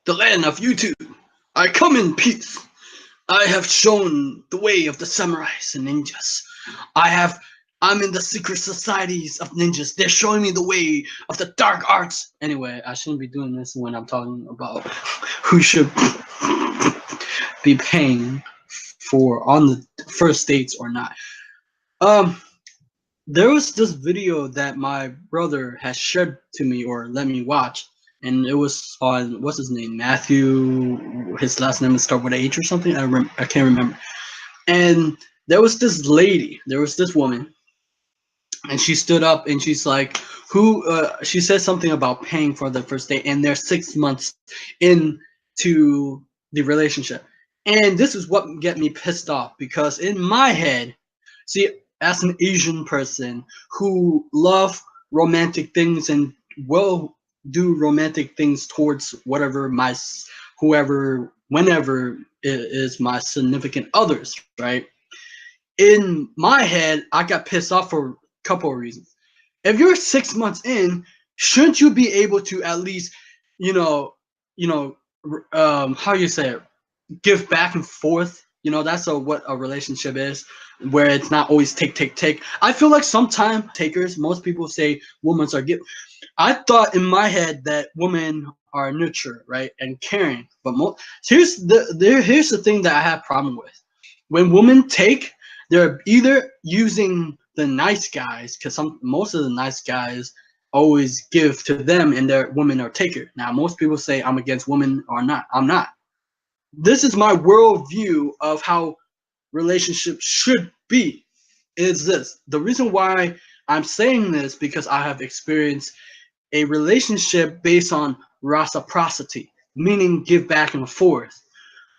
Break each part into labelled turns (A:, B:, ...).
A: the land of YouTube. I come in peace. I have shown the way of the samurais and ninjas. I have I'm in the secret societies of ninjas. They're showing me the way of the dark arts. Anyway, I shouldn't be doing this when I'm talking about who should be paying for on the first dates or not. Um, there was this video that my brother has shared to me or let me watch, and it was on what's his name, Matthew. His last name is start with H or something. I can't remember. And there was this lady. There was this woman, and she stood up and she's like, "Who?" She said something about paying for the first date, and they're 6 months into the relationship. And this is what get me pissed off because in my head, see, as an Asian person who love romantic things and will do romantic things towards whenever it is my significant others, right? In my head, I got pissed off for a couple of reasons. If you're 6 months in, shouldn't you be able to at least, you know, you know, how you say it, give back and forth? You know, that's what a relationship is, where it's not always take. I feel like sometimes takers. Most people say women are give. I thought in my head that women are nurture, right, and caring. But here's the thing that I have problem with. When women take, they're either using the nice guys, because most of the nice guys always give to them and their women are taker. Now most people say I'm against women or not. I'm not. This is my worldview of how relationships should be. Is this the reason why I'm saying this? Because I have experienced a relationship based on reciprocity, meaning give back and forth.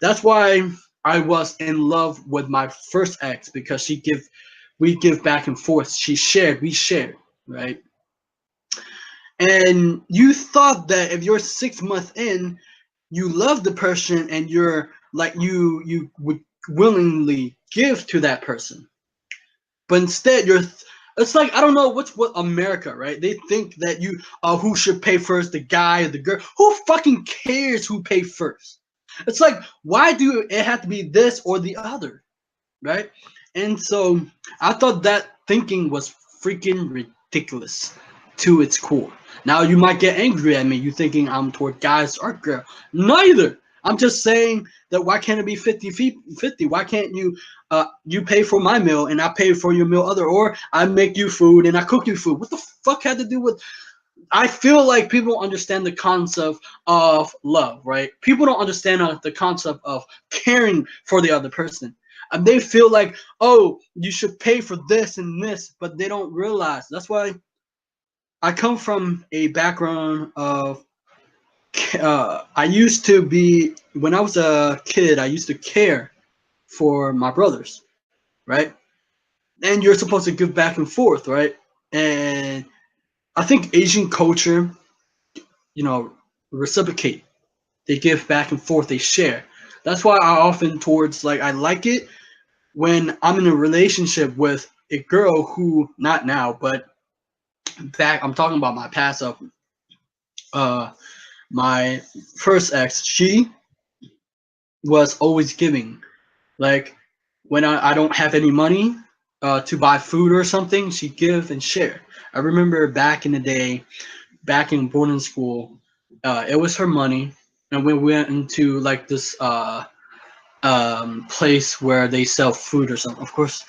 A: That's why I was in love with my first ex, because we give back and forth. We shared, right? And you thought that if you're 6 months in, you love the person and you're like you would willingly give to that person. But instead it's like, I don't know what America, right? They think that who should pay first, the guy or the girl. Who fucking cares who pay first? It's like, why do it have to be this or the other, right? And so I thought that thinking was freaking ridiculous to its core. Now you might get angry at me. You thinking I'm toward guys or girl. Neither. I'm just saying that why can't it be 50-50? Why can't you pay for my meal and I pay for your meal other, or I make you food and I cook you food? What the fuck had to do with? I feel like people don't understand the concept of love, right? People don't understand the concept of caring for the other person. And they feel like, oh, you should pay for this and this, but they don't realize. That's why I come from a background of I used to be, when I was a kid, I used to care for my brothers, right? And you're supposed to give back and forth, right? And I think Asian culture, reciprocate. They give back and forth, they share. That's why I often I like it when I'm in a relationship with a girl who, not now, but back, I'm talking about my past of my first ex. She was always giving. Like when I don't have any money to buy food or something, she give and share. I remember back in the day, back in boarding school, it was her money, and we went into like this place where they sell food or something. Of course,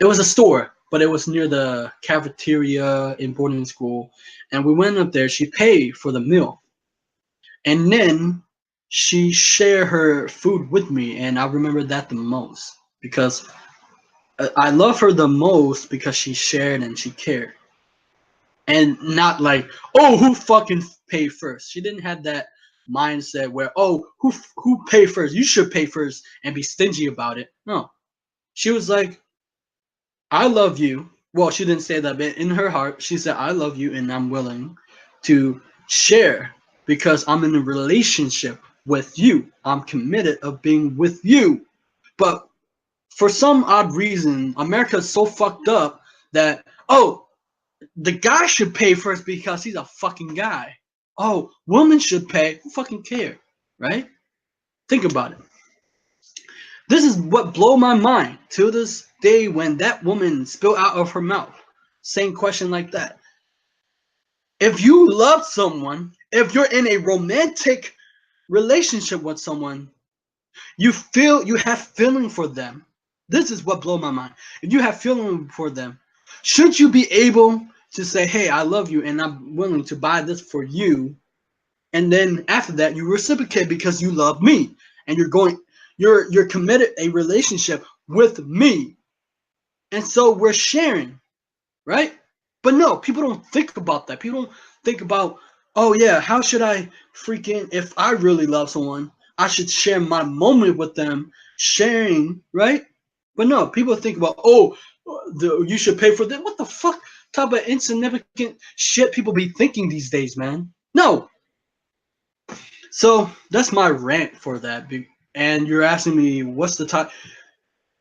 A: it was a store, but it was near the cafeteria in boarding school, and we went up there. She paid for the meal, and then she shared her food with me, and I remember that the most because I love her the most because she shared and she cared, and not like, oh, who fucking paid first. She didn't have that mindset where, oh, who paid first, you should pay first and be stingy about it. No, she was like, I love you. Well, she didn't say that, but in her heart she said, I love you and I'm willing to share because I'm in a relationship with you. I'm committed of being with you. But for some odd reason, America is so fucked up that, oh, the guy should pay first because he's a fucking guy. Oh, women should pay. Who fucking care, right? Think about it. This is what blew my mind till this day when that woman spilled out of her mouth. Same question like that. If you love someone, if you're in a romantic relationship with someone, you have feeling for them. This is what blew my mind. If you have feeling for them, should you be able to say, hey, I love you and I'm willing to buy this for you, and then after that you reciprocate because you love me and you're committed a relationship with me, and so we're sharing, right? But no, people don't think about that. People don't think about, oh yeah, how should I freaking, if I really love someone, I should share my moment with them, sharing, right? But no, people think about, oh, you should pay for that. What the fuck type of insignificant shit people be thinking these days, man? No. So that's my rant for that. And you're asking me, what's the top?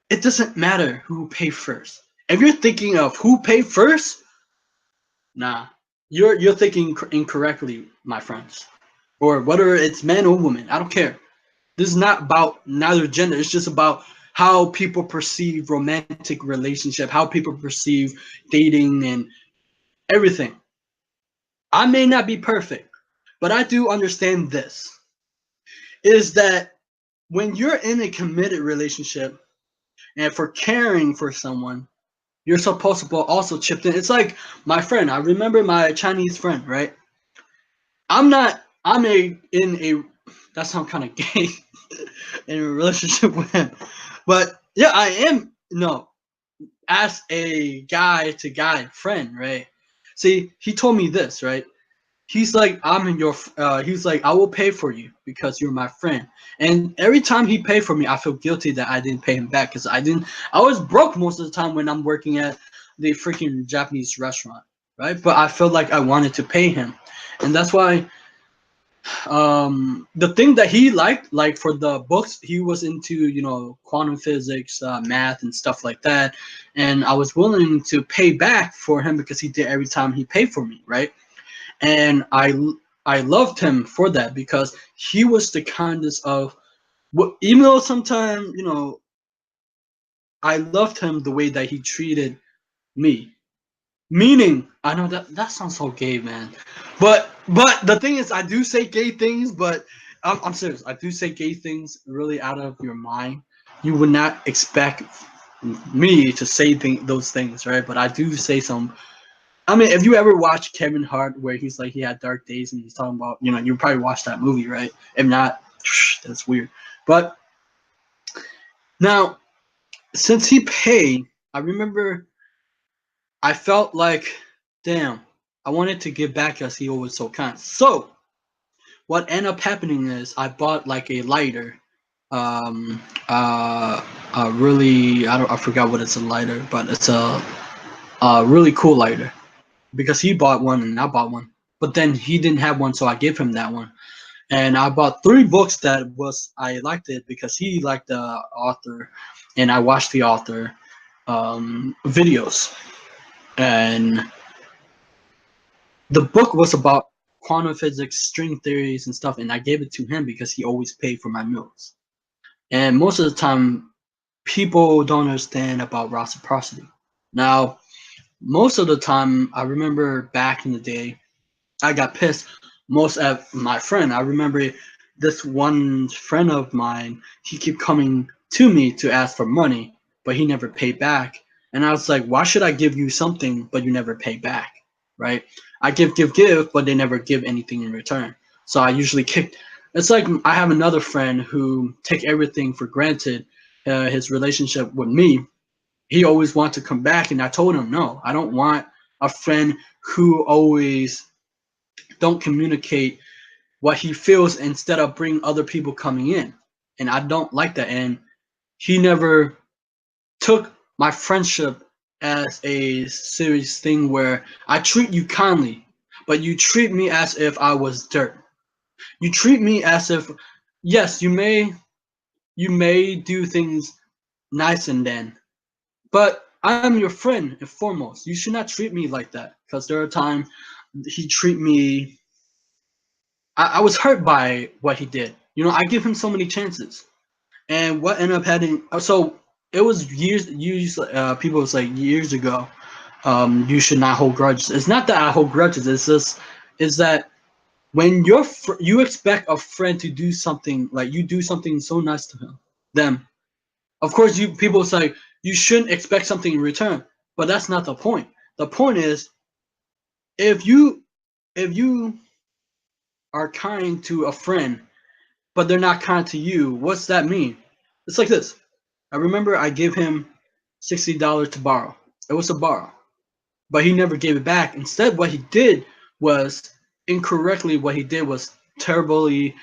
A: It doesn't matter who pay first. If you're thinking of who paid first, nah, you're thinking incorrectly, my friends. Or whether it's man or woman, I don't care. This is not about neither gender. It's just about how people perceive romantic relationship, how people perceive dating and everything. I may not be perfect, but I do understand this. Is that when you're in a committed relationship and for caring for someone, you're supposed to also chip in. It's like my friend. I remember my Chinese friend, right? I'm in a, that sounds kind of gay, in a relationship with him. But yeah, I am, no, as a guy to guy friend, right? See, he told me this, right? He's like, I'm in your, he's like, I will pay for you because you're my friend. And every time he paid for me, I feel guilty that I didn't pay him back because I was broke most of the time when I'm working at the freaking Japanese restaurant, right? But I felt like I wanted to pay him. And that's why the thing that he liked, like for the books, he was into, quantum physics, math and stuff like that, and I was willing to pay back for him because he did every time he paid for me, right? And I loved him for that because he was the kindest of what, even though sometimes, I loved him the way that he treated me. Meaning, I know that sounds so gay, man. But the thing is, I do say gay things, but I'm serious. I do say gay things really out of your mind. You would not expect me to say those things, right? But I do say some. I mean, if you ever watch Kevin Hart, where he's like he had dark days and he's talking about, you probably watched that movie, right? If not, that's weird. But now, since he paid, I remember I felt like, damn, I wanted to give back as he was so kind. So what ended up happening is I bought like a lighter, um, really, I forgot what it's a lighter, but it's a really cool lighter because he bought one and I bought one. But then he didn't have one, so I gave him that one. And I bought 3 books that I liked it because he liked the author, and I watched the author videos. And the book was about quantum physics, string theories, and stuff, and I gave it to him because he always paid for my meals. And most of the time, people don't understand about reciprocity. Now, most of the time, I remember back in the day, I got pissed most at my friend. I remember this one friend of mine, he kept coming to me to ask for money, but he never paid back. And I was like, why should I give you something, but you never pay back, right? I give, but they never give anything in return. So I usually kick. It's like I have another friend who take everything for granted, his relationship with me. He always wants to come back, and I told him, no, I don't want a friend who always don't communicate what he feels instead of bring other people coming in. And I don't like that. And he never took my friendship as a serious thing where I treat you kindly, but you treat me as if I was dirt. You treat me as if, yes, you may do things nice and then, but I'm your friend and foremost. You should not treat me like that because there are times he treat me. I was hurt by what he did. You know, I give him so many chances. And what ended up happening? So it was years. People was like years ago. You should not hold grudges. It's not that I hold grudges. It's just is that when you expect a friend to do something, like you do something so nice to them. Of course, people say you shouldn't expect something in return, but that's not the point. The point is if you are kind to a friend, but they're not kind to you, what's that mean? It's like this. I remember I gave him $60 to borrow. It was a borrow, but he never gave it back. Instead, what he did was incorrectly. What he did was terribly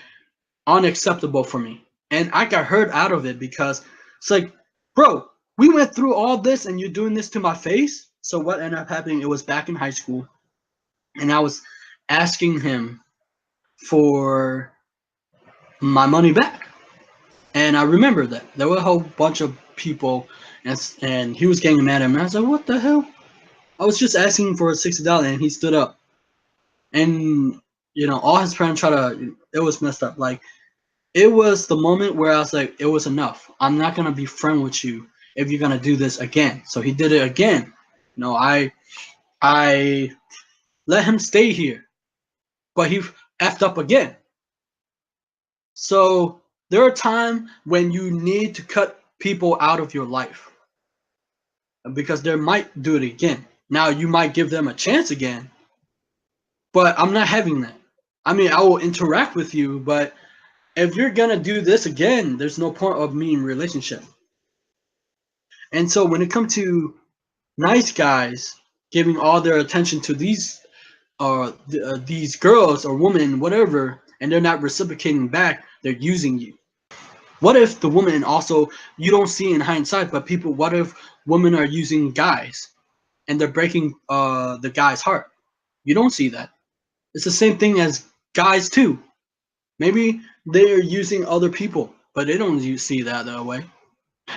A: unacceptable for me, and I got hurt out of it because it's like, bro, we went through all this, and you're doing this to my face. So what ended up happening? It was back in high school, and I was asking him for my money back. And I remember that there were a whole bunch of people, and he was getting mad at me. I was like, "What the hell?" I was just asking for $60, and he stood up, and all his friends try to. It was messed up. Like it was the moment where I was like, "It was enough. I'm not gonna be friend with you if you're gonna do this again." So he did it again. I let him stay here, but he effed up again. So there are times when you need to cut people out of your life because they might do it again. Now you might give them a chance again, but I'm not having that. I mean, I will interact with you, but if you're gonna do this again, there's no point of me in relationship. And so when it comes to nice guys giving all their attention to these girls or women, whatever, and they're not reciprocating back, they're using you. What if the woman also, you don't see in hindsight, but people, what if women are using guys and they're breaking the guy's heart? You don't see that. It's the same thing as guys too. Maybe they're using other people, but they don't see that way.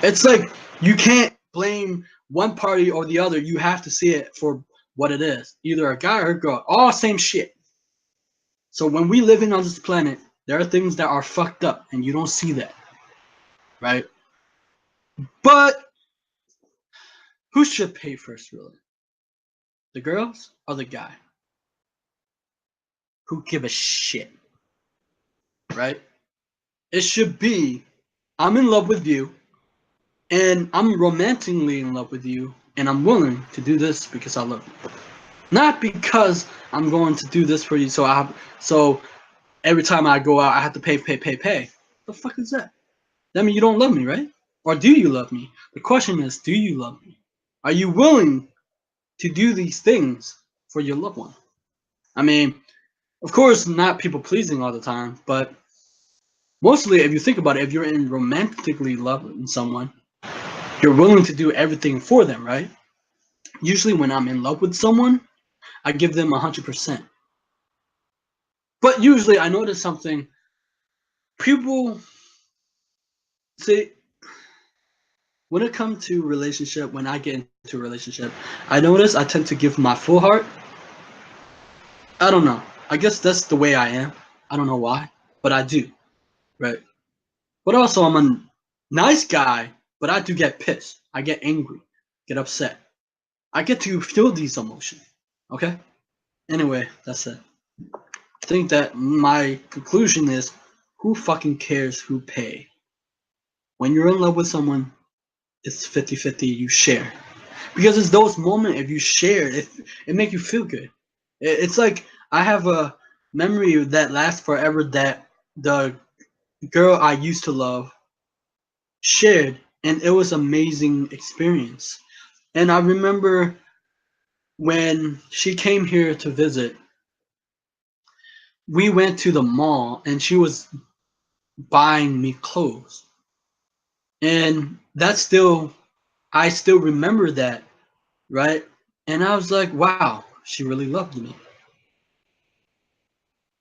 A: It's like you can't blame one party or the other. You have to see it for what it is. Either a guy or a girl. All same shit. So when we live in on this planet, there are things that are fucked up and you don't see that. Right? But who should pay first, really? The girls or the guy? Who give a shit? Right? It should be, I'm in love with you, and I'm romantically in love with you, and I'm willing to do this because I love you. Not because I'm going to do this for you, so every time I go out, I have to pay. The fuck is that? That means you don't love me, right? Or do you love me? The question is, do you love me? Are you willing to do these things for your loved one? I mean, of course, not people pleasing all the time, but mostly, if you think about it, if you're in romantically loving someone, you're willing to do everything for them, right? Usually, when I'm in love with someone, I give them 100%. But usually, I notice something. People say, when it comes to relationship, when I get into a relationship, I notice I tend to give my full heart. I don't know. I guess that's the way I am. I don't know why, but I do, right? But also, I'm a nice guy, but I do get pissed. I get angry, get upset. I get to feel these emotions. Okay? Anyway, that's it. I think that my conclusion is who fucking cares who pay? When you're in love with someone, it's 50-50, you share. Because it's those moments, if you share, it make you feel good. It's like I have a memory that lasts forever that the girl I used to love shared, and it was amazing experience. And I remember when she came here to visit, we went to the mall and she was buying me clothes. And I still remember that, right? And I was like, wow, she really loved me.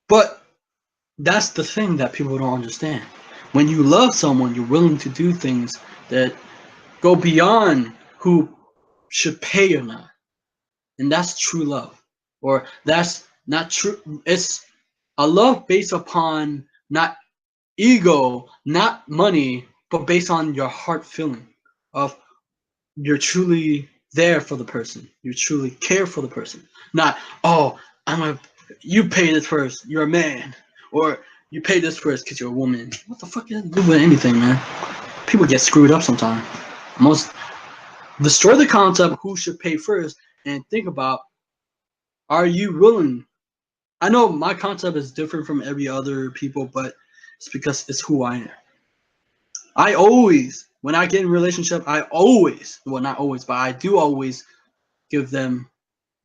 A: But that's the thing that people don't understand. When you love someone, you're willing to do things that go beyond who should pay or not. And that's true love. Or that's not true. It's a love based upon not ego, not money, but based on your heart feeling of you're truly there for the person. You truly care for the person. Not, oh, you pay this first, you're a man. Or you pay this first because you're a woman. What the fuck does that do with anything, man? People get screwed up sometimes. Most destroy the concept of who should pay first and think about, are you willing? I know my concept is different from every other people, but it's because it's who I am. I always, when I get in a relationship, I always, well, not always, but I do always give them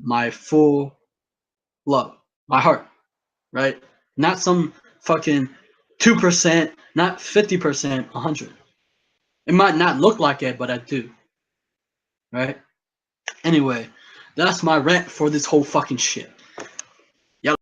A: my full love, my heart, right? Not some fucking 2%, not 50%, 100. It might not look like it, but I do, right? Anyway, that's my rant for this whole fucking shit.